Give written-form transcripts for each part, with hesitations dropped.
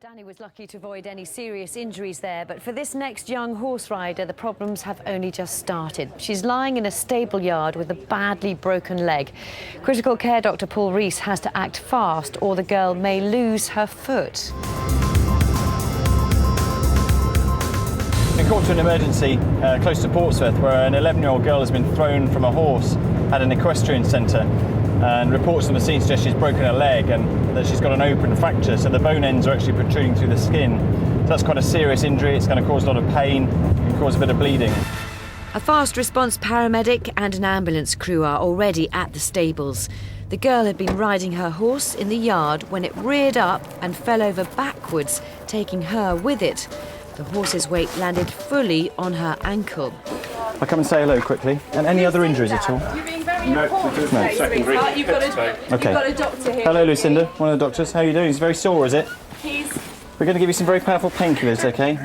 Danny was lucky to avoid any serious injuries there, but for this next young horse rider, the problems have only just started. She's lying in a stable yard with a badly broken leg. Critical care doctor Paul Rees has to act fast or the girl may lose her foot. Been called to an emergency close to Portsmouth where an 11-year-old girl has been thrown from a horse at an equestrian centre, and reports from the scene suggest she's broken her leg and that she's got an open fracture, so the bone ends are actually protruding through the skin. So that's quite a serious injury. It's going to cause a lot of pain, it can cause a bit of bleeding. A fast response paramedic and an ambulance crew are already at the stables. The girl had been riding her horse in the yard when it reared up and fell over backwards, taking her with it. The horse's weight landed fully on her ankle. I'll come and say hello quickly. And any other injuries at all? No, secondary. You've got a doctor here. Hello, Lucinda, one of the doctors. How are you doing? He's very sore, is it? We're going to give you some very powerful painkillers, OK?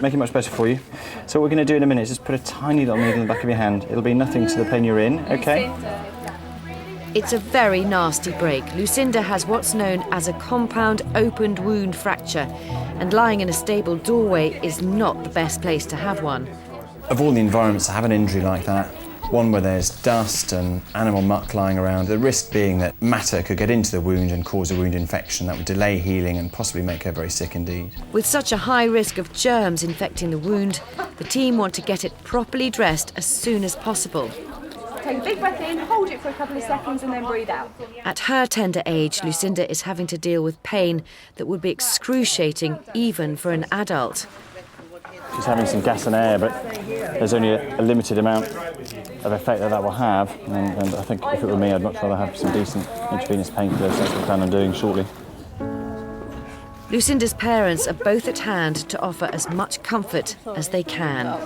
Make it much better for you. So what we're going to do in a minute is just put a tiny little needle in the back of your hand. It'll be nothing to the pain you're in, OK? It's a very nasty break. Lucinda has what's known as a compound opened wound fracture, and lying in a stable doorway is not the best place to have one. Of all the environments to have an injury like that, one where there's dust and animal muck lying around, the risk being that matter could get into the wound and cause a wound infection that would delay healing and possibly make her very sick indeed. With such a high risk of germs infecting the wound, the team want to get it properly dressed as soon as possible. Take a big breath in, hold it for a couple of seconds and then breathe out. At her tender age, Lucinda is having to deal with pain that would be excruciating even for an adult. She's having some gas and air, but there's only a limited amount of effect that will have, and I think if it were me, I'd much rather have some decent intravenous painkillers. That's what I plan on doing shortly. Lucinda's parents are both at hand to offer as much comfort as they can.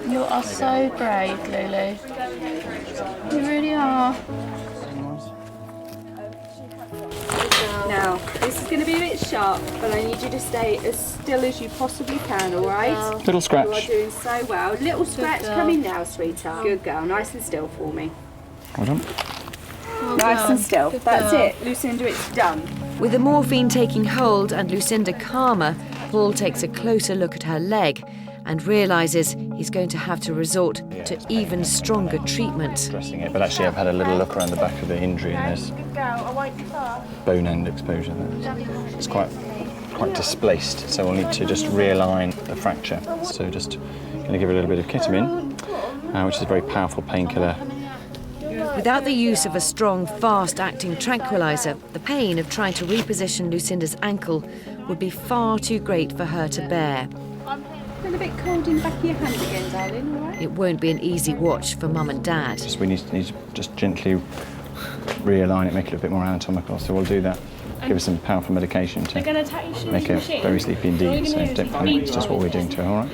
You are so brave, Lulu. You really are. Now, this is going to be a bit sharp, but I need you to stay as still as you possibly can, all right? Little scratch. You are doing so well. Little scratch coming now, sweetheart. Good girl. Nice and still for me. Well done. Nice and still. That's it. Lucinda, it's done. With the morphine taking hold and Lucinda calmer, Paul takes a closer look at her leg and realises he's going to have to resort to even stronger treatment. Dressing it, but actually I've had a little look around the back of the injury and there's bone end exposure there. It's quite displaced, so we'll need to just realign the fracture. So just going to give it a little bit of ketamine, which is a very powerful painkiller. Without the use of a strong, fast-acting tranquiliser, the pain of trying to reposition Lucinda's ankle would be far too great for her to bear. Feel a bit cold in the back of your hand again, darling, all right? It won't be an easy watch for Mum and Dad. We need to just gently realign it, make it a bit more anatomical, so we'll do that. Give her some powerful medication to make her very sleepy indeed, so don't panic, it's just what we're doing to her, all right?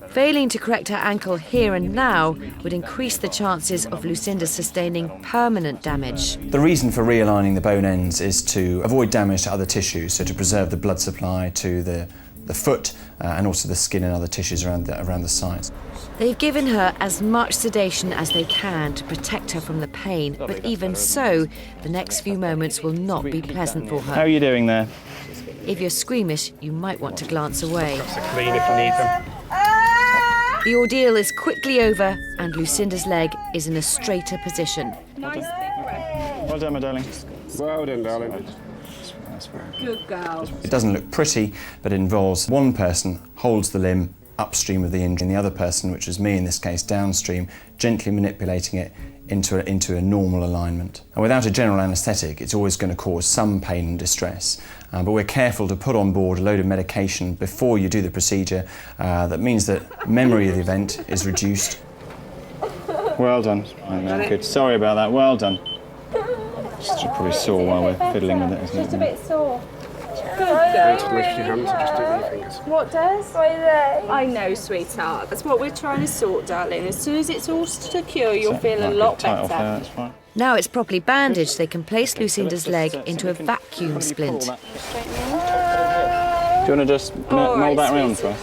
Failing to correct her ankle here and now would increase the chances of Lucinda sustaining permanent damage. The reason for realigning the bone ends is to avoid damage to other tissues, so to preserve the blood supply to the foot and also the skin and other tissues around the sides. They've given her as much sedation as they can to protect her from the pain, but even so, the next few moments will not be pleasant for her. How are you doing there? If you're squeamish, you might want to glance away. Clean if you need them. The ordeal is quickly over and Lucinda's leg is in a straighter position. Nice big breath. Well done, my darling. Well done, darling. Good girl. It doesn't look pretty, but it involves one person holds the limb upstream of the injury and the other person, which is me in this case, downstream, gently manipulating it into a normal alignment. And without a general anaesthetic, it's always going to cause some pain and distress. But we're careful to put on board a load of medication before you do the procedure. That means that memory of the event is reduced. Well done. Good. Sorry about that. Well done. It's probably sore while we're fiddling with it, isn't it? Just a bit sore. Good girl. Lift your hands and just do it with your fingers. What does? I know, sweetheart. That's what we're trying to sort, darling. As soon as it's all secure, you'll feel a lot better. That's fine. Now it's properly bandaged, they can place Lucinda's leg into a vacuum splint. Do you want to just mull that around for us?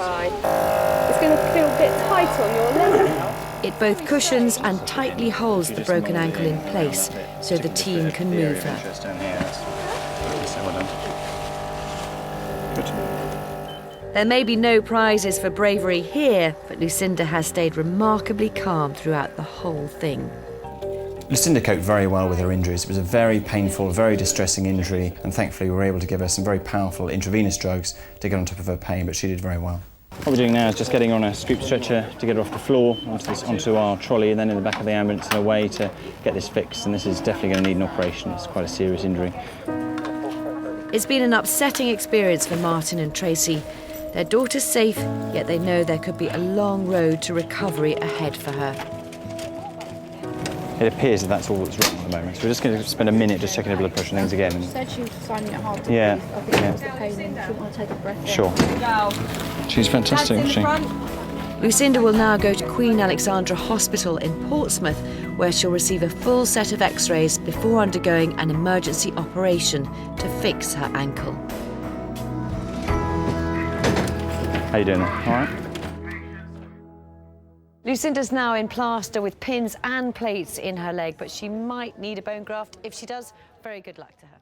It's going to feel a bit tight on your leg now. It both cushions and tightly holds the broken ankle in place so the team can move her. There may be no prizes for bravery here, but Lucinda has stayed remarkably calm throughout the whole thing. Lucinda coped very well with her injuries. It was a very painful, very distressing injury, and thankfully we were able to give her some very powerful intravenous drugs to get on top of her pain, but she did very well. What we're doing now is just getting on a scoop stretcher to get her off the floor onto our trolley, and then in the back of the ambulance and away to get this fixed. And this is definitely going to need an operation. It's quite a serious injury. It's been an upsetting experience for Martin and Tracy. Their daughter's safe, yet they know there could be a long road to recovery ahead for her. It appears that that's all that's wrong at the moment. So we're just going to spend a minute just checking her blood pressure and things again. She said she was finding it hard to Yeah, breathe. I think yeah. it was the pain and she didn't want to take a breath in. Sure. She's fantastic, isn't she? Lucinda will now go to Queen Alexandra Hospital in Portsmouth, where she'll receive a full set of x-rays before undergoing an emergency operation to fix her ankle. How you doing? All right? Lucinda's now in plaster with pins and plates in her leg, but she might need a bone graft. If she does, very good luck to her.